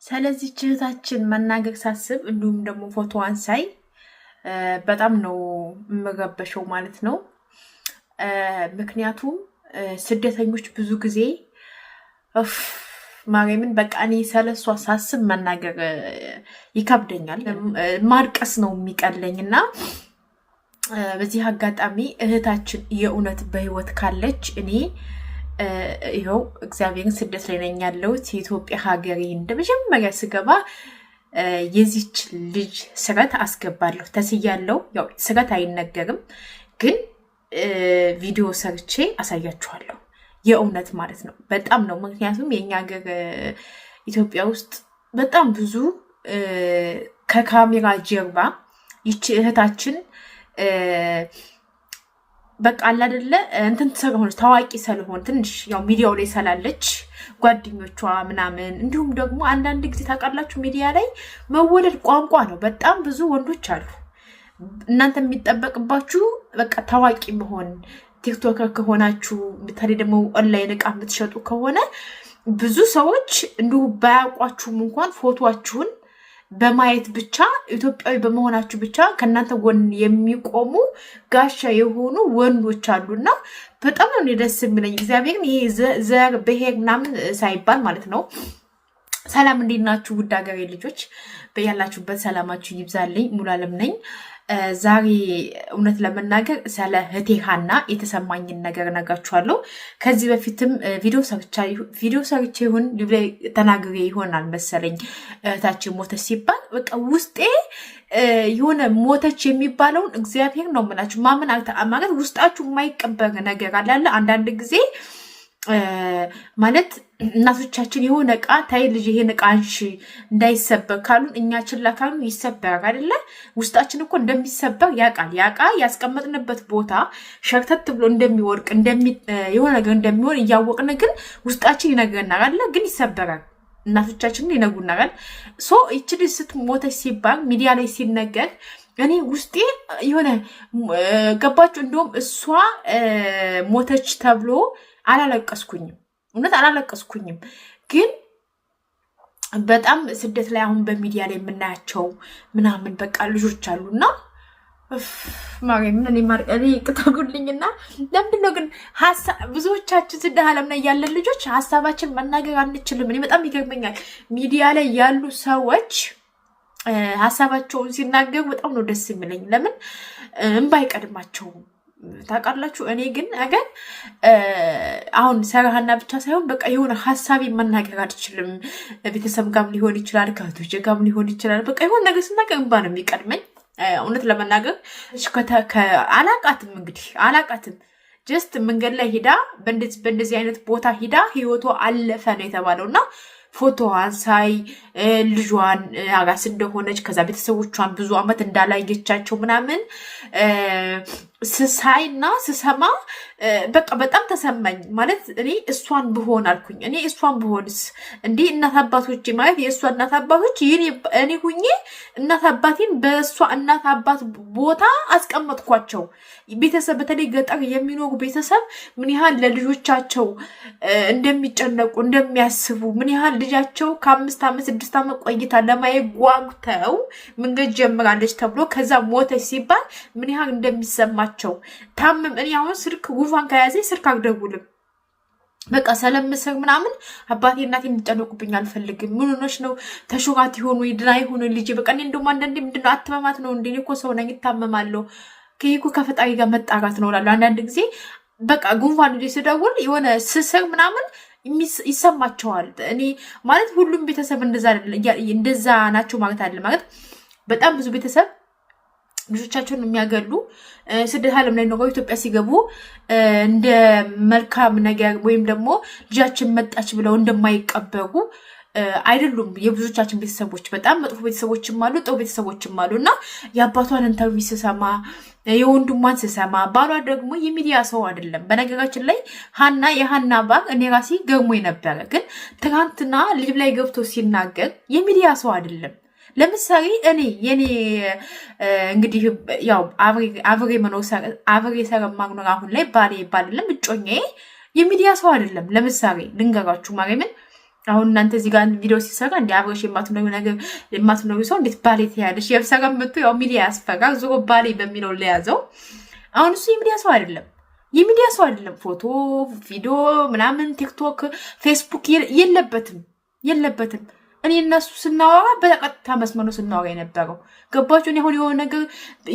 ስለዚህ እህታችን መናገር ሳስብ እንዲሁም ደግሞ ፎቶዋን ሳይ በጣም ነው የምረበሸው ማለት ነው። ምክንያቱም ስደተኞች ብዙ ጊዜ ማርያምን በቃ እኔ ስለሷ ሳስብ መናገር ይከብደኛል፣ ማርቀስ ነው የሚቀለኝ እና በዚህ አጋጣሚ እህታችን የእውነት በህይወት ካለች እኔ ይኸው እግዚአብሔርን ስደት ላይ ነኝ ያለሁት የኢትዮጵያ ሀገሬ እንደመጀመሪያ ስገባ የዚች ልጅ ስረት አስገባለሁ ተስያለሁ። ያው ስረት አይነገርም ግን ቪዲዮ ሰርቼ አሳያችኋለሁ። የእውነት ማለት ነው በጣም ነው። ምክንያቱም የኛ ሀገር ኢትዮጵያ ውስጥ በጣም ብዙ ከካሜራ ጀርባ ይቺ እህታችን በቃ አላደለ እንትን ስለሆነ ታዋቂ ስለሆነ ትንሽ ያው ሚዲያው ላይ ስላለች ጓደኞቿ ምናምን እንዲሁም ደግሞ አንዳንድ ጊዜ ታውቃላችሁ ሚዲያ ላይ መወለድ ቋንቋ ነው። በጣም ብዙ ወንዶች አሉ። እናንተ የሚጠበቅባችሁ በቃ ታዋቂ መሆን። ቲክቶከር ከሆናችሁ በተለይ ደግሞ ኦንላይን እቃ የምትሸጡ ከሆነ ብዙ ሰዎች እንዲሁ ባያውቋችሁም እንኳን ፎቶአችሁን በማየት ብቻ ኢትዮጵያዊ በመሆናችሁ ብቻ ከእናንተ ጎን የሚቆሙ ጋሻ የሆኑ ወንዶች አሉና በጣም ነው ደስ የሚለኝ። እግዚአብሔርን ይሄ ዘር ብሔር ምናምን ሳይባል ማለት ነው። ሰላም እንዴት ናችሁ? ውድ ሀገሬ ልጆች በያላችሁበት ሰላማችሁ ይብዛልኝ። ሙሉ አለም ነኝ። ዛሬ እውነት ለመናገር ስለ እህቴ ሀና የተሰማኝን ነገር እነግራችኋለሁ። ከዚህ በፊትም ቪዲዮ ሰርቼ ይሁን ተናግሬ ይሆናል መሰለኝ እህታችን ሞተች ሲባል በቃ ውስጤ የሆነ ሞተች የሚባለውን እግዚአብሔር ነው የምላችሁ ማመን ማለት ውስጣችሁ የማይቀበር ነገር አለ። አንዳንድ ጊዜ ማለት እናቶቻችን የሆነ እቃ ታይ ልጅ ይሄን እቃ አንሺ እንዳይሰበር ካሉን እኛ ችላ ካሉን ይሰበራል አይደለ? ውስጣችን እኮ እንደሚሰበር ያውቃል። ያቃ ያስቀመጥንበት ቦታ ሸርተት ብሎ እንደሚወርቅ የሆነ ነገር እንደሚሆን እያወቅን ግን ውስጣችን ይነግረናል አይደለ? ግን ይሰበራል። እናቶቻችን ይነግሩናል። ሶ ይቺ ልጅ ስትሞተች ሲባል ሚዲያ ላይ ሲነገር እኔ ውስጤ የሆነ ገባችሁ። እንደውም እሷ ሞተች ተብሎ አላለቀስኩኝም፣ እውነት አላለቀስኩኝም። ግን በጣም ስደት ላይ አሁን በሚዲያ ላይ የምናያቸው ምናምን በቃ ልጆች አሉና ማርያምን ቅጠጉልኝና ለምንድነው ግን ብዙዎቻችን ስደት ዓለም ላይ ያለን ልጆች ሀሳባችን መናገር አንችልም? እኔ በጣም ይገርመኛል። ሚዲያ ላይ ያሉ ሰዎች ሀሳባቸውን ሲናገሩ በጣም ነው ደስ የሚለኝ። ለምን እንባ አይቀድማቸውም? ታውቃላችሁ። እኔ ግን ነገር አሁን ሰራሃና ብቻ ሳይሆን በቃ የሆነ ሀሳቢ መናገር አልችልም። ቤተሰብ ጋርም ሊሆን ይችላል፣ ከእህቶቼ ጋርም ሊሆን ይችላል። በቃ የሆነ ነገር ስናገር እንባ ነው የሚቀድመኝ እውነት ለመናገር። አላቃትም ጀስት መንገድ ላይ ሂዳ በእንደዚህ አይነት ቦታ ሂዳ ህይወቷ አለፈ ነው የተባለው እና ፎቶዋን ሳይ ልጇን አራስ እንደሆነች ከዛ ቤተሰቦቿን ብዙ አመት እንዳላየቻቸው ምናምን ስሳይና ስሰማ በቃ በጣም ተሰማኝ። ማለት እኔ እሷን ብሆን አልኩኝ። እኔ እሷን ብሆንስ እንዴ እናት አባቶቼ ማለት የእሷ እናት አባቶች እኔ ሁኜ እናት አባቴን በእሷ እናት አባት ቦታ አስቀመጥኳቸው። ቤተሰብ በተለይ ገጠር የሚኖሩ ቤተሰብ ምን ያህል ለልጆቻቸው እንደሚጨነቁ እንደሚያስቡ ምን ያህል ልጃቸው ከ5 ዓመት 6 ዓመት ቆይታ ለማየት ጓጉተው መንገድ ጀምራለች ተብሎ ከዛ ሞተች ሲባል ምን ያህል እንደሚሰማቸው ታመም። እኔ አሁን ስልክ ጉንፋን ከያዘኝ ስልክ አልደውልም። በቃ ስለምስር ምናምን አባቴ እናቴ እንዲጨነቁብኝ አልፈልግም። ምን ሆነሽ ነው? ተሹራት ይሆኑ ይድና ይሆኑ ልጅ በቃ እኔ እንደውም አንዳንዴ ምንድነው አትመማት ነው እንዴ? እኮ ሰው ነኝ እታመማለሁ። ከይኩ ከፈጣሪ ጋር መጣራት ነው እላለሁ አንዳንድ ጊዜ። በቃ ጉንፋን ልጅ ስደውል የሆነ ስስር ምናምን ይሰማቸዋል። እኔ ማለት ሁሉም ቤተሰብ እንደዛ ናቸው ማለት አለ ማለት በጣም ብዙ ቤተሰብ ልጆቻቸውን የሚያገሉ ስደት ዓለም ላይ ነው ኢትዮጵያ ሲገቡ እንደ መልካም ነገር ወይም ደግሞ ልጃችን መጣች ብለው እንደማይቀበሩ አይደሉም። የብዙዎቻችን ቤተሰቦች በጣም መጥፎ ቤተሰቦችም አሉ፣ ጥሩ ቤተሰቦችም አሉ እና የአባቷን ኢንተርቪው ስሰማ የወንድሟን ስሰማ ባሏ ደግሞ የሚዲያ ሰው አይደለም። በነገራችን ላይ የሀና ባል እኔ ራሴ ገርሞኝ ነበረ። ግን ትናንትና ልጅ ላይ ገብቶ ሲናገር የሚዲያ ሰው አይደለም። ለምሳሌ የኔ እንግዲህ ያው አብሬ ሰረማግኖር አሁን ላይ ባሌ ይባልልም እጮኛዬ የሚዲያ ሰው አይደለም። ለምሳሌ ልንገራችሁ ማርያምን አሁን እናንተ እዚህ ጋር ቪዲዮ ሲሰራ እንደ አብረሽ የማትኖሪ ሰው እንዴት ባሌ ትያለሽ? የብሰራ መጥቶ ያው ሚዲያ ያስፈራ ዞሮ ባሌ በሚለው ለያዘው። አሁን እሱ የሚዲያ ሰው አይደለም፣ የሚዲያ ሰው አይደለም። ፎቶ ቪዲዮ ምናምን ቲክቶክ ፌስቡክ የለበትም። እኔ እነሱ ስናወራ በቀጥታ መስመር ነው ስናወራ የነበረው። ገባችሁ? አሁን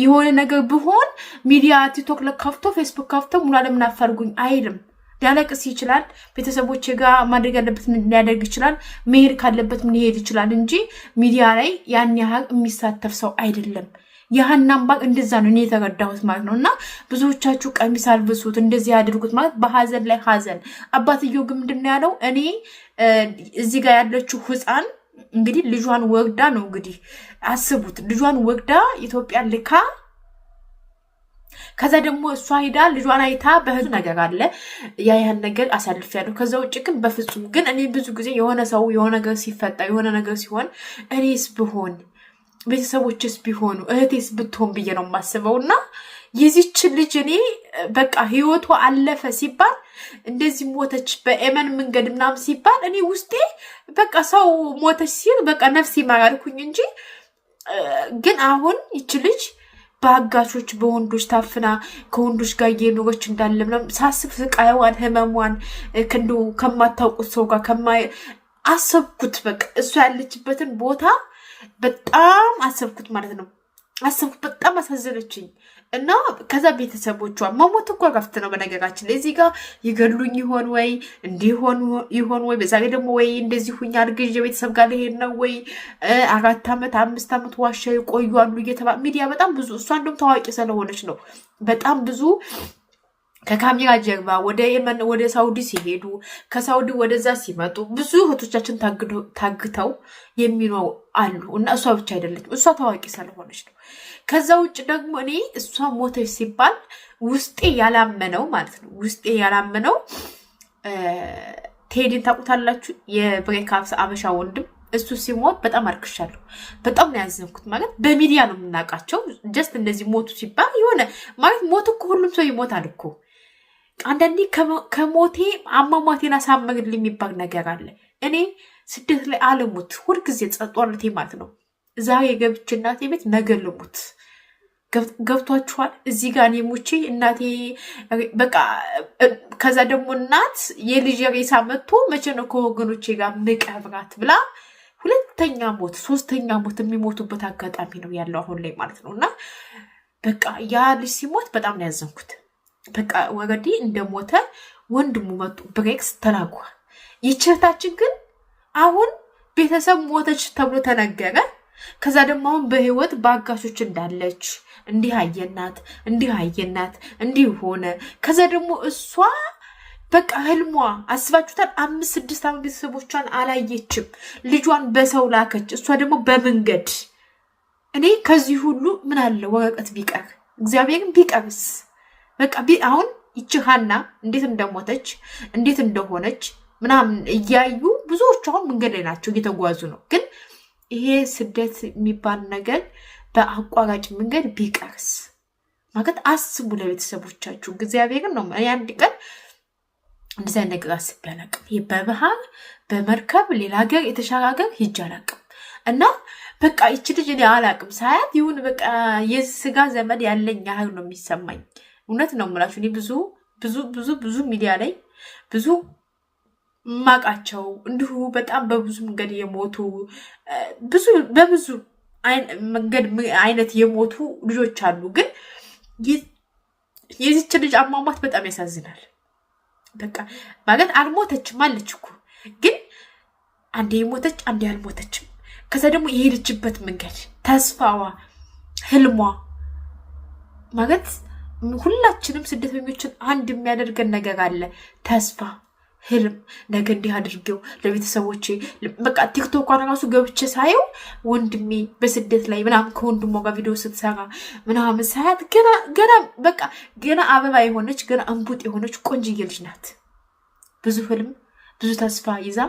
የሆነ ነገር ብሆን ሚዲያ ቲክቶክ ከፍቶ ፌስቡክ ከፍቶ ሙሉ አለምን አፋልጉኝ አይልም። ሊያለቅስ ይችላል። ቤተሰቦች ጋር ማድረግ ያለበት ሊያደርግ ይችላል። መሄድ ካለበት ምን ሊሄድ ይችላል እንጂ ሚዲያ ላይ ያን ያህል የሚሳተፍ ሰው አይደለም። የሀናን ባቅ እንደዛ ነው እኔ የተረዳሁት ማለት ነው። እና ብዙዎቻችሁ ቀሚስ አልብሱት እንደዚህ ያድርጉት ማለት በሀዘን ላይ ሀዘን። አባትየው ግን ምንድን ነው ያለው? እኔ እዚህ ጋር ያለችው ህፃን እንግዲህ ልጇን ወግዳ ነው እንግዲህ አስቡት፣ ልጇን ወግዳ ኢትዮጵያ ልካ ከዛ ደግሞ እሷ ሄዳ ልጇን አይታ በህዙ ነገር አለ ያን ነገር አሳልፊያለሁ። ከዛ ውጭ ግን በፍጹም ግን እኔ ብዙ ጊዜ የሆነ ሰው የሆነ ነገር ሲፈጣ የሆነ ነገር ሲሆን እኔስ ብሆን ቤተሰቦችስ ቢሆኑ እህቴስ ብትሆን ብዬ ነው የማስበው። እና የዚች ልጅ እኔ በቃ ህይወቷ አለፈ ሲባል እንደዚህ ሞተች በኤመን መንገድ ምናምን ሲባል እኔ ውስጤ በቃ ሰው ሞተች ሲል በቃ ነፍስ ይማራልኩኝ እንጂ ግን አሁን ይች ልጅ በአጋቾች በወንዶች ታፍና ከወንዶች ጋር እየኖረች እንዳለ ምናምን ሳስብ ስቃይዋን ህመሟን ከማታውቁት ሰው ጋር አሰብኩት። በቃ እሷ ያለችበትን ቦታ በጣም አሰብኩት ማለት ነው። አሰብኩት፣ በጣም አሳዘነችኝ። እና ከዛ ቤተሰቦቿ መሞት እኮ ረፍት ነው። በነገራችን ላይ እዚህ ጋር ይገሉኝ ይሆን ወይ እንዲሆን ይሆን ወይ በዛ ላይ ደግሞ ወይ እንደዚህ ሁኛ አድርገሽ የቤተሰብ ጋር ልሄድ ነው ወይ 4 ዓመት 5 ዓመት ዋሻ ይቆያሉ እየተባለ ሚዲያ በጣም ብዙ እሷ እንደውም ታዋቂ ስለሆነች ነው በጣም ብዙ ከካሜራ ጀርባ ወደ የመን ወደ ሳውዲ ሲሄዱ ከሳውዲ ወደዛ ሲመጡ ብዙ እህቶቻችን ታግተው የሚኖሩ አሉ። እና እሷ ብቻ አይደለችም፣ እሷ ታዋቂ ስለሆነች ነው። ከዛ ውጭ ደግሞ እኔ እሷ ሞተች ሲባል ውስጤ ያላመነው ማለት ነው ውስጤ ያላመነው ቴዲን ታውቁታላችሁ? የብሬክአፕስ አበሻ ወንድም እሱ ሲሞት በጣም አርክሻለሁ። በጣም ነው ያዘንኩት። ማለት በሚዲያ ነው የምናውቃቸው። ጀስት እንደዚህ ሞቱ ሲባል የሆነ ማለት ሞት እኮ ሁሉም ሰው ይሞታል እኮ። አንዳንዴ ከሞቴ አሟሟቴን አሳምርልኝ የሚባል ነገር አለ። እኔ ስደት ላይ አለሙት ሁልጊዜ ጸጧለቴ ማለት ነው። ዛሬ ገብቼ እናቴ ቤት ነገ ልሙት። ገብቷችኋል? እዚህ ጋር እኔ ሙቼ እናቴ በቃ ከዛ ደግሞ እናት የልጅ ሬሳ መጥቶ መቼ ነው ከወገኖቼ ጋር ምቀብራት ብላ ሁለተኛ ሞት ሶስተኛ ሞት የሚሞቱበት አጋጣሚ ነው ያለው አሁን ላይ ማለት ነው። እና በቃ ያ ልጅ ሲሞት በጣም ነው ያዘንኩት። በቃ ወገዲ እንደሞተ ወንድሙ መጡ ብሬክስ ተናግሯል። ይችታችን ግን አሁን ቤተሰብ ሞተች ተብሎ ተነገረ። ከዛ ደግሞ አሁን በህይወት በአጋሾች እንዳለች እንዲህ አየናት እንዲህ ሆነ። ከዛ ደግሞ እሷ በቃ ህልሟ አስባችሁታል። 5-6 ዓመት ቤተሰቦቿን አላየችም። ልጇን በሰው ላከች። እሷ ደግሞ በመንገድ እኔ ከዚህ ሁሉ ምን አለ ወረቀት ቢቀር እግዚአብሔርን ቢቀርስ በቃ አሁን ይቺ ሀና እንዴት እንደሞተች እንዴት እንደሆነች ምናምን እያዩ ብዙዎቹ አሁን መንገድ ላይ ናቸው፣ እየተጓዙ ነው። ግን ይሄ ስደት የሚባል ነገር በአቋራጭ መንገድ ቢቀርስ ማለት አስቡ ለቤተሰቦቻችሁ። እግዚአብሔርን ነው እኔ አንድ ቀን እንደዛ ነገር አስቤ አላቅም። ይሄ በባህር በመርከብ ሌላ ሀገር የተሻለ ሀገር ሂጅ አላቅም። እና በቃ ይቺ ልጅ እኔ አላቅም ሳያት ይሁን በቃ የስጋ ዘመድ ያለኝ ያህል ነው የሚሰማኝ። እውነት ነው የምላችሁ። እኔ ብዙ ሚዲያ ላይ ብዙ ማቃቸው እንዲሁ በጣም በብዙ መንገድ የሞቱ በብዙ መንገድ አይነት የሞቱ ልጆች አሉ። ግን የዚች ልጅ አሟሟት በጣም ያሳዝናል። በቃ ማለት አልሞተችም አለች እኮ ግን አንዴ የሞተች አንዴ አልሞተችም። ከዛ ደግሞ የሄደችበት መንገድ ተስፋዋ፣ ህልሟ ማለት ሁላችንም ስደተኞችን አንድ የሚያደርገን ነገር አለ። ተስፋ፣ ህልም፣ ነገ እንዲህ አድርጌው ለቤተሰቦቼ በቃ ቲክቶኳን ራሱ ገብቼ ሳየው ወንድሜ በስደት ላይ ምናምን ከወንድሟ ጋር ቪዲዮ ስትሰራ ምናምን ሳያት ገና አበባ የሆነች ገና እንቡጥ የሆነች ቆንጅዬ ልጅ ናት። ብዙ ህልም ብዙ ተስፋ ይዛ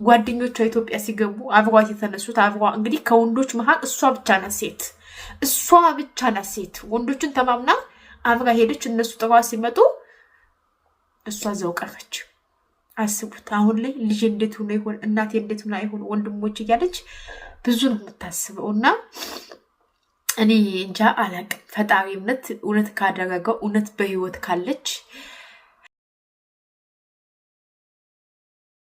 ጓደኞቿ ኢትዮጵያ ሲገቡ አብሯት የተነሱት እንግዲህ ከወንዶች መሀል እሷ ብቻ ናት ሴት። ወንዶችን ተማምና አብራ ሄደች። እነሱ ጥሯ ሲመጡ እሷ ዘው ቀረች። አስቡት አሁን ላይ ልጅ እንዴት ሆነ ይሆን እናቴ እንዴት ሆነ ይሆን ወንድሞች እያለች ብዙ ነው የምታስበውና እኔ እንጃ አላቅም ፈጣሪ እውነት ካደረገው እውነት በህይወት ካለች